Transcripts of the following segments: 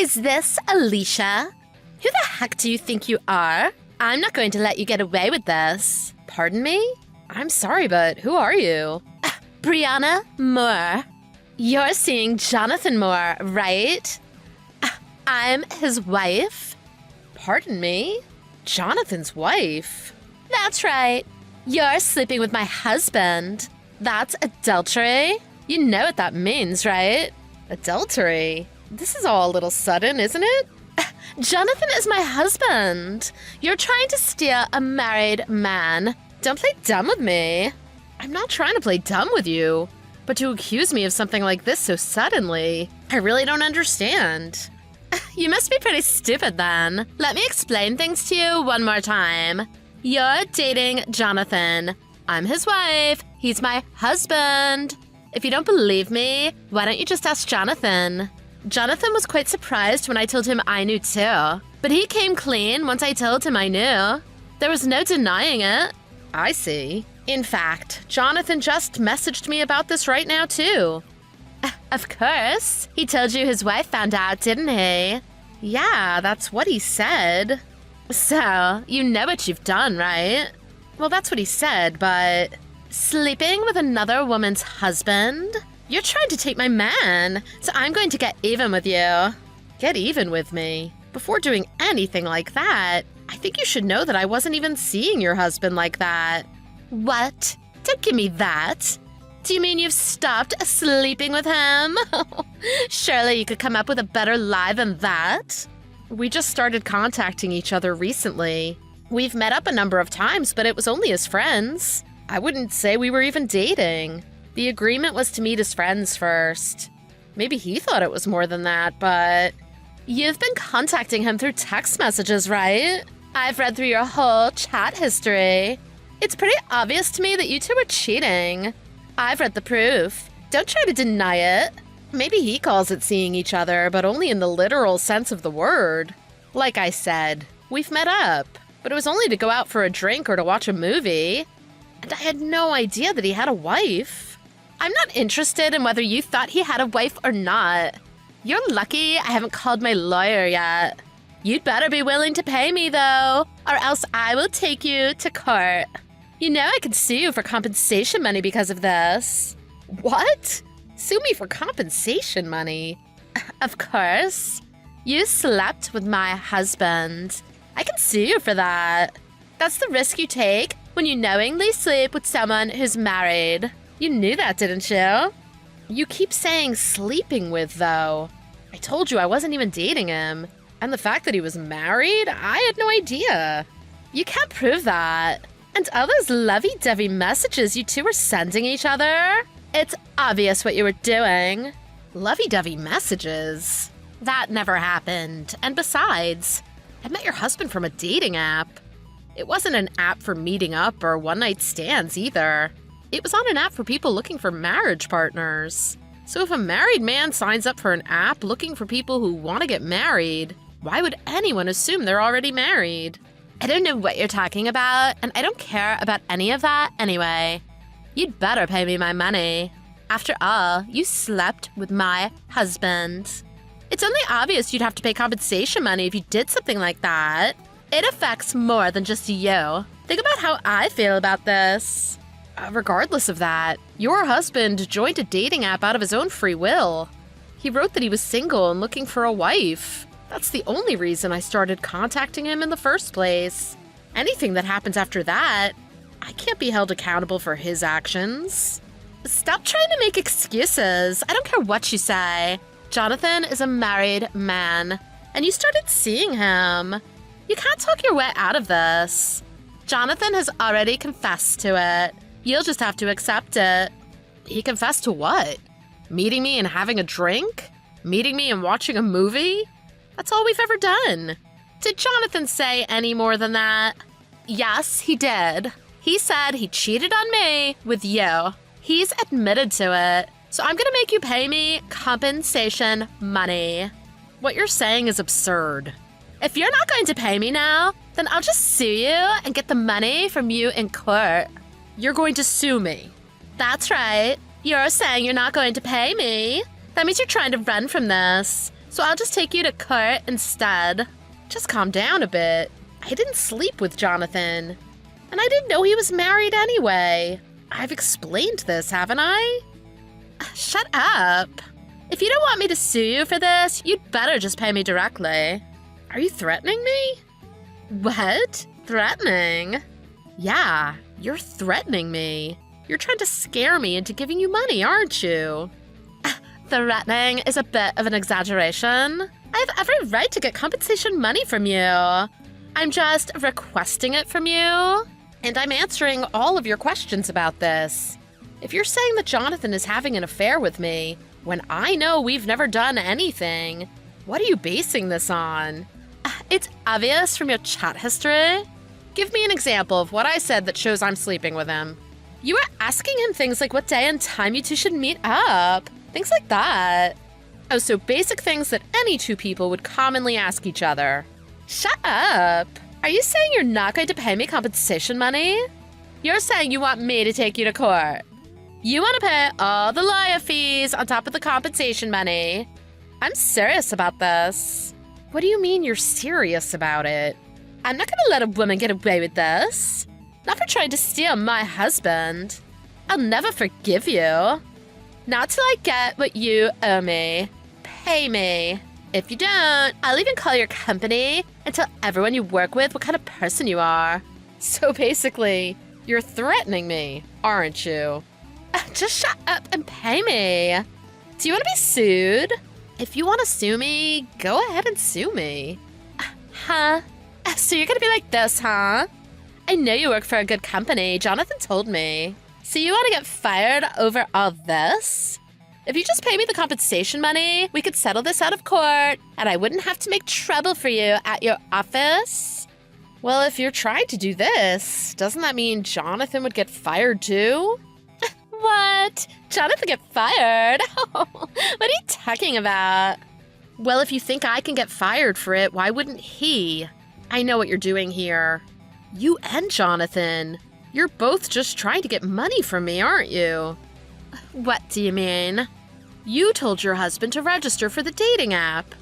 Is this Alicia? Who the heck do you think you are? I'm not going to let you get away with this. Pardon me? I'm sorry, but who are you? Brianna Moore. You're seeing Jonathan Moore, right? I'm his wife. Pardon me? Jonathan's wife? That's right. You're sleeping with my husband. That's adultery. You know what that means, right? Adultery? This is all a little sudden, isn't it? Jonathan is my husband. You're trying to steal a married man. Don't play dumb with me. I'm not trying to play dumb with you, but to accuse me of something like this so suddenly, I really don't understand. You must be pretty stupid then. Let me explain things to you one more time. You're dating Jonathan. I'm his wife. He's my husband. If you don't believe me, why don't you just ask Jonathan? Jonathan was quite surprised when I told him I knew too, but he came clean once I told him I knew. There was no denying it. I see. In fact, Jonathan just messaged me about this right now too. Of course. He told you his wife found out, didn't he? Yeah, that's what he said. So, you know what you've done, right? Well, that's what he said, but... Sleeping with another woman's husband? You're trying to take my man, so I'm going to get even with you. Get even with me? Before doing anything like that, I think you should know that I wasn't even seeing your husband like that. What? Don't give me that. Do you mean you've stopped sleeping with him? Surely you could come up with a better lie than that. We just started contacting each other recently. We've met up a number of times, but it was only as friends. I wouldn't say we were even dating. The agreement was to meet as friends first. Maybe he thought it was more than that, but... You've been contacting him through text messages, right? I've read through your whole chat history. It's pretty obvious to me that you two were cheating. I've read the proof. Don't try to deny it. Maybe he calls it seeing each other, but only in the literal sense of the word. Like I said, we've met up, but it was only to go out for a drink or to watch a movie. And I had no idea that he had a wife. I'm not interested in whether you thought he had a wife or not. You're lucky I haven't called my lawyer yet. You'd better be willing to pay me, though, or else I will take you to court. You know I could sue you for compensation money because of this. What? Sue me for compensation money? Of course. You slept with my husband. I can sue you for that. That's the risk you take when you knowingly sleep with someone who's married. You knew that, didn't you? You keep saying sleeping with, though. I told you I wasn't even dating him. And the fact that he was married, I had no idea. You can't prove that. And all those lovey-dovey messages you two were sending each other? It's obvious what you were doing. Lovey-dovey messages? That never happened. And besides, I met your husband from a dating app. It wasn't an app for meeting up or one-night stands either. It was on an app for people looking for marriage partners. So if a married man signs up for an app looking for people who want to get married, why would anyone assume they're already married? I don't know what you're talking about, and I don't care about any of that anyway. You'd better pay me my money. After all, you slept with my husband. It's only obvious you'd have to pay compensation money if you did something like that. It affects more than just you. Think about how I feel about this. Regardless of that, your husband joined a dating app out of his own free will. He wrote that he was single and looking for a wife. That's the only reason I started contacting him in the first place. Anything that happens after that, I can't be held accountable for his actions. Stop trying to make excuses. I don't care what you say. Jonathan is a married man, and you started seeing him. You can't talk your way out of this. Jonathan has already confessed to it. You'll just have to accept it. He confessed to what? Meeting me and having a drink? Meeting me and watching a movie? That's all we've ever done. Did Jonathan say any more than that? Yes, he did. He said he cheated on me with you. He's admitted to it. So I'm gonna make you pay me compensation money. What you're saying is absurd. If you're not going to pay me now, then I'll just sue you and get the money from you in court. You're going to sue me? That's right. You're saying you're not going to pay me. That means you're trying to run from this. So I'll just take you to court instead. Just calm down a bit. I didn't sleep with Jonathan. And I didn't know he was married anyway. I've explained this, haven't I? Shut up. If you don't want me to sue you for this, you'd better just pay me directly. Are you threatening me? What? Threatening? Yeah, you're threatening me. You're trying to scare me into giving you money, aren't you? Threatening is a bit of an exaggeration. I have every right to get compensation money from you. I'm just requesting it from you, and I'm answering all of your questions about this. If you're saying that Jonathan is having an affair with me, when I know we've never done anything, what are you basing this on? It's obvious from your chat history. Give me an example of what I said that shows I'm sleeping with him. You were asking him things like what day and time you two should meet up. Things like that. Oh, so basic things that any two people would commonly ask each other. Shut up. Are you saying you're not going to pay me compensation money? You're saying you want me to take you to court. You want to pay all the lawyer fees on top of the compensation money. I'm serious about this. What do you mean you're serious about it? I'm not going to let a woman get away with this. Not for trying to steal my husband. I'll never forgive you. Not till I get what you owe me. Pay me. If you don't, I'll even call your company and tell everyone you work with what kind of person you are. So basically, you're threatening me, aren't you? Just shut up and pay me. Do you want to be sued? If you want to sue me, go ahead and sue me. Huh? So you're gonna be like this, huh? I know you work for a good company. Jonathan told me. So you want to get fired over all this? If you just pay me the compensation money, we could settle this out of court, and I wouldn't have to make trouble for you at your office. Well, if you're trying to do this, doesn't that mean Jonathan would get fired too? What? Jonathan get fired? What are you talking about? Well, if you think I can get fired for it, why wouldn't he? I know what you're doing here. You and Jonathan. You're both just trying to get money from me, aren't you? What do you mean? You told your husband to register for the dating app.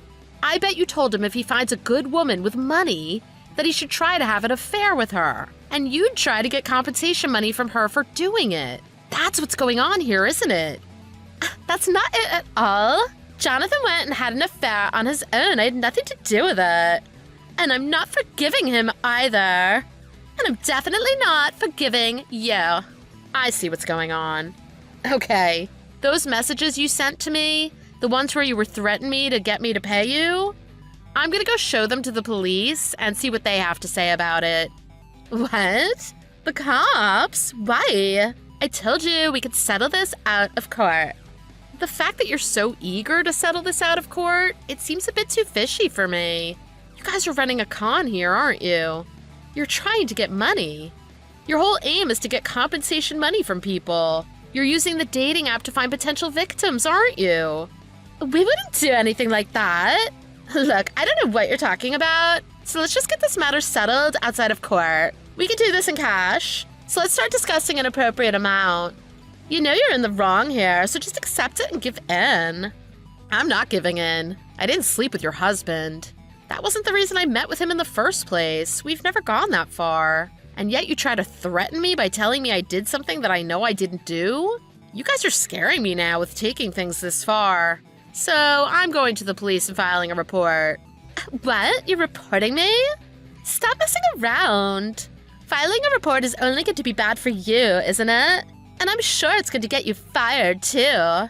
I bet you told him if he finds a good woman with money, that he should try to have an affair with her. And you'd try to get compensation money from her for doing it. That's what's going on here, isn't it? That's not it at all. Jonathan went and had an affair on his own. I had nothing to do with it. And I'm not forgiving him either. And I'm definitely not forgiving you. I see what's going on. Okay, those messages you sent to me, the ones where you were threatening me to get me to pay you, I'm gonna go show them to the police and see what they have to say about it. What? The cops? Why? I told you we could settle this out of court. The fact that you're so eager to settle this out of court, it seems a bit too fishy for me. You guys are running a con here, aren't you? You're trying to get money. Your whole aim is to get compensation money from people. You're using the dating app to find potential victims, aren't you? We wouldn't do anything like that. Look, I don't know what you're talking about, so let's just get this matter settled outside of court. We can do this in cash, so let's start discussing an appropriate amount. You know you're in the wrong here, so just accept it and give in. I'm not giving in. I didn't sleep with your husband. That wasn't the reason I met with him in the first place. We've never gone that far. And yet you try to threaten me by telling me I did something that I know I didn't do? You guys are scaring me now with taking things this far. So I'm going to the police and filing a report. What? You're reporting me? Stop messing around. Filing a report is only going to be bad for you, isn't it? And I'm sure it's going to get you fired, too.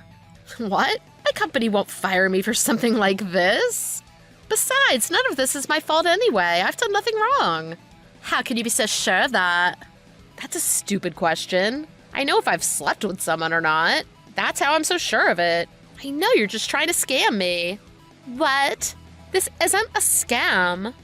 What? My company won't fire me for something like this. Besides, none of this is my fault anyway. I've done nothing wrong. How can you be so sure of that? That's a stupid question. I know if I've slept with someone or not. That's how I'm so sure of it. I know you're just trying to scam me. What? This isn't a scam.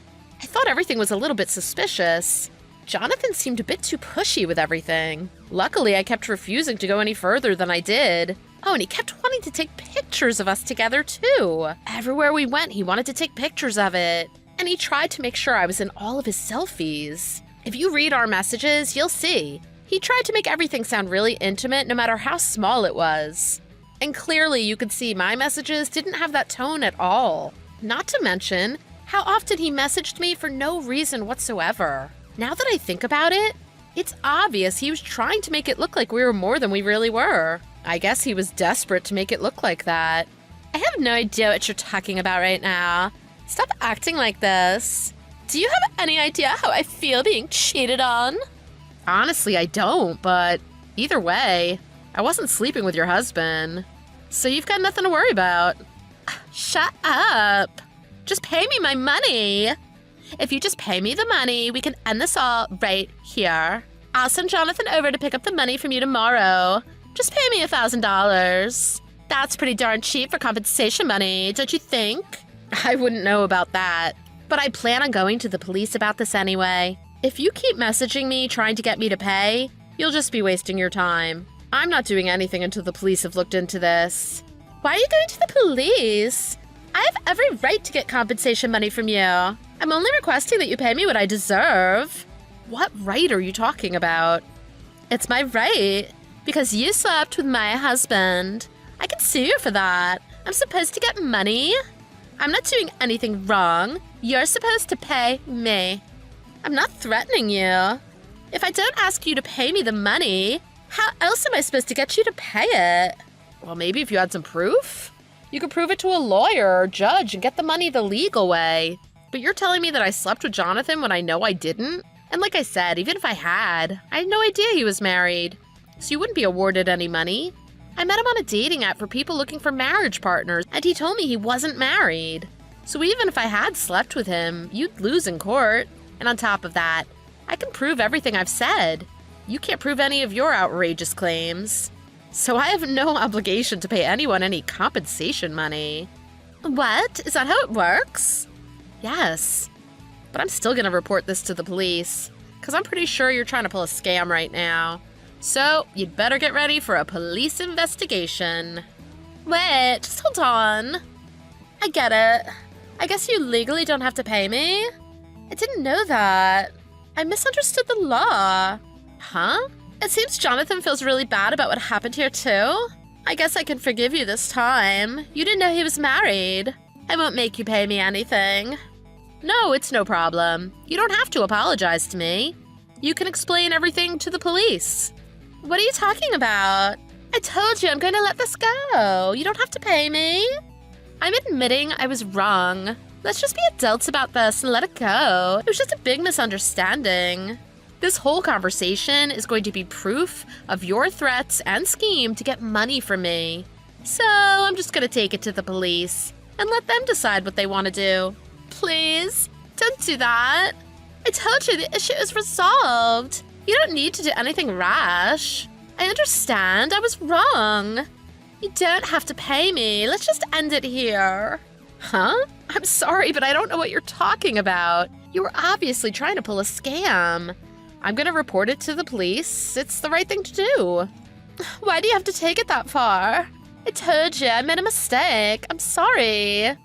I thought everything was a little bit suspicious. Jonathan seemed a bit too pushy with everything. Luckily, I kept refusing to go any further than I did. Oh, and he kept wanting to take pictures of us together, too. Everywhere we went, he wanted to take pictures of it. And he tried to make sure I was in all of his selfies. If you read our messages, you'll see. He tried to make everything sound really intimate, no matter how small it was. And clearly you could see my messages didn't have that tone at all. Not to mention how often he messaged me for no reason whatsoever. Now that I think about it, it's obvious he was trying to make it look like we were more than we really were. I guess he was desperate to make it look like that. I have no idea what you're talking about right now. Stop acting like this. Do you have any idea how I feel being cheated on? Honestly, I don't, but either way, I wasn't sleeping with your husband. So you've got nothing to worry about. Shut up. Just pay me my money. If you just pay me the money, we can end this all right here. I'll send Jonathan over to pick up the money from you tomorrow. Just pay me $1,000. That's pretty darn cheap for compensation money, don't you think? I wouldn't know about that, but I plan on going to the police about this anyway. If you keep messaging me trying to get me to pay, you'll just be wasting your time. I'm not doing anything until the police have looked into this. Why are you going to the police? I have every right to get compensation money from you. I'm only requesting that you pay me what I deserve. What right are you talking about? It's my right, because you slept with my husband. I can sue you for that. I'm supposed to get money. I'm not doing anything wrong. You're supposed to pay me. I'm not threatening you. If I don't ask you to pay me the money, how else am I supposed to get you to pay it? Well, maybe if you had some proof? You could prove it to a lawyer or judge and get the money the legal way. But you're telling me that I slept with Jonathan when I know I didn't? And like I said, even if I had no idea he was married. So you wouldn't be awarded any money. I met him on a dating app for people looking for marriage partners, and he told me he wasn't married. So even if I had slept with him, you'd lose in court. And on top of that, I can prove everything I've said. You can't prove any of your outrageous claims. So I have no obligation to pay anyone any compensation money. What? Is that how it works? Yes. But I'm still gonna report this to the police, because I'm pretty sure you're trying to pull a scam right now. So you'd better get ready for a police investigation. Wait, just hold on. I get it. I guess you legally don't have to pay me? I didn't know that. I misunderstood the law. Huh? It seems Jonathan feels really bad about what happened here too. I guess I can forgive you this time. You didn't know he was married. I won't make you pay me anything. No, it's no problem. You don't have to apologize to me. You can explain everything to the police. What are you talking about? I told you I'm going to let this go. You don't have to pay me. I'm admitting I was wrong. Let's just be adults about this and let it go. It was just a big misunderstanding. This whole conversation is going to be proof of your threats and scheme to get money from me. So I'm just going to take it to the police and let them decide what they want to do. Please, don't do that. I told you the issue is resolved. You don't need to do anything rash. I understand. I was wrong. You don't have to pay me. Let's just end it here. Huh? I'm sorry, but I don't know what you're talking about. You were obviously trying to pull a scam. I'm gonna report it to the police. It's the right thing to do. Why do you have to take it that far? I told you I made a mistake. I'm sorry.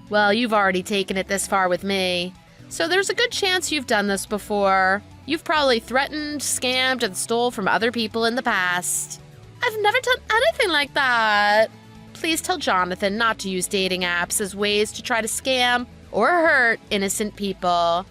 Well, you've already taken it this far with me. So there's a good chance you've done this before. You've probably threatened, scammed, and stole from other people in the past. I've never done anything like that. Please tell Jonathan not to use dating apps as ways to try to scam or hurt innocent people.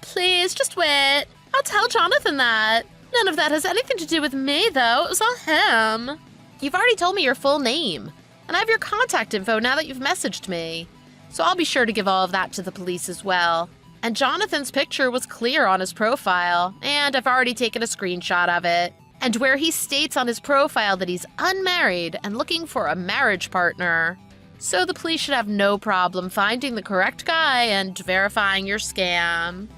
Please, just wait. I'll tell Jonathan that. None of that has anything to do with me, though. It was all him. You've already told me your full name, and I have your contact info now that you've messaged me. So I'll be sure to give all of that to the police as well. And Jonathan's picture was clear on his profile, and I've already taken a screenshot of it. And where he states on his profile that he's unmarried and looking for a marriage partner. So the police should have no problem finding the correct guy and verifying your scam.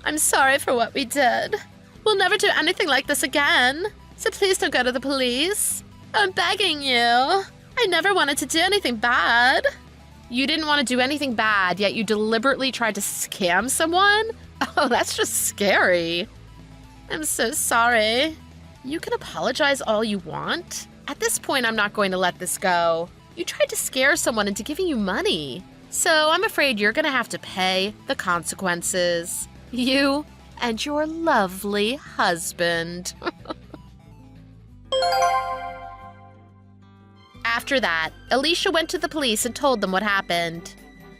I'm sorry for what we did. We'll never do anything like this again. So please don't go to the police. I'm begging you. I never wanted to do anything bad. You didn't want to do anything bad, yet you deliberately tried to scam someone? Oh, that's just scary. I'm so sorry. You can apologize all you want. At this point, I'm not going to let this go. You tried to scare someone into giving you money. So I'm afraid you're going to have to pay the consequences. You and your lovely husband. After that, Alicia went to the police and told them what happened.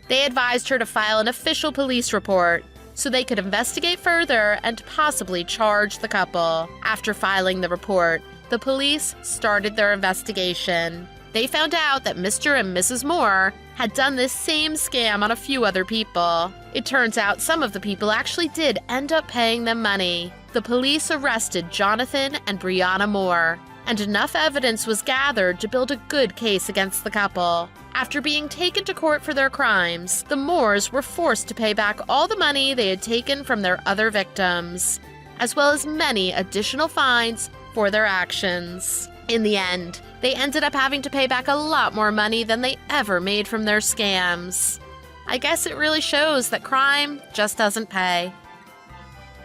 They advised her to file an official police report so they could investigate further and possibly charge the couple. After filing the report, the police started their investigation. They found out that Mr. and Mrs. Moore had done this same scam on a few other people. It turns out some of the people actually did end up paying them money. The police arrested Jonathan and Brianna Moore, and enough evidence was gathered to build a good case against the couple. After being taken to court for their crimes, the Moores were forced to pay back all the money they had taken from their other victims, as well as many additional fines for their actions. In the end, they ended up having to pay back a lot more money than they ever made from their scams. I guess it really shows that crime just doesn't pay.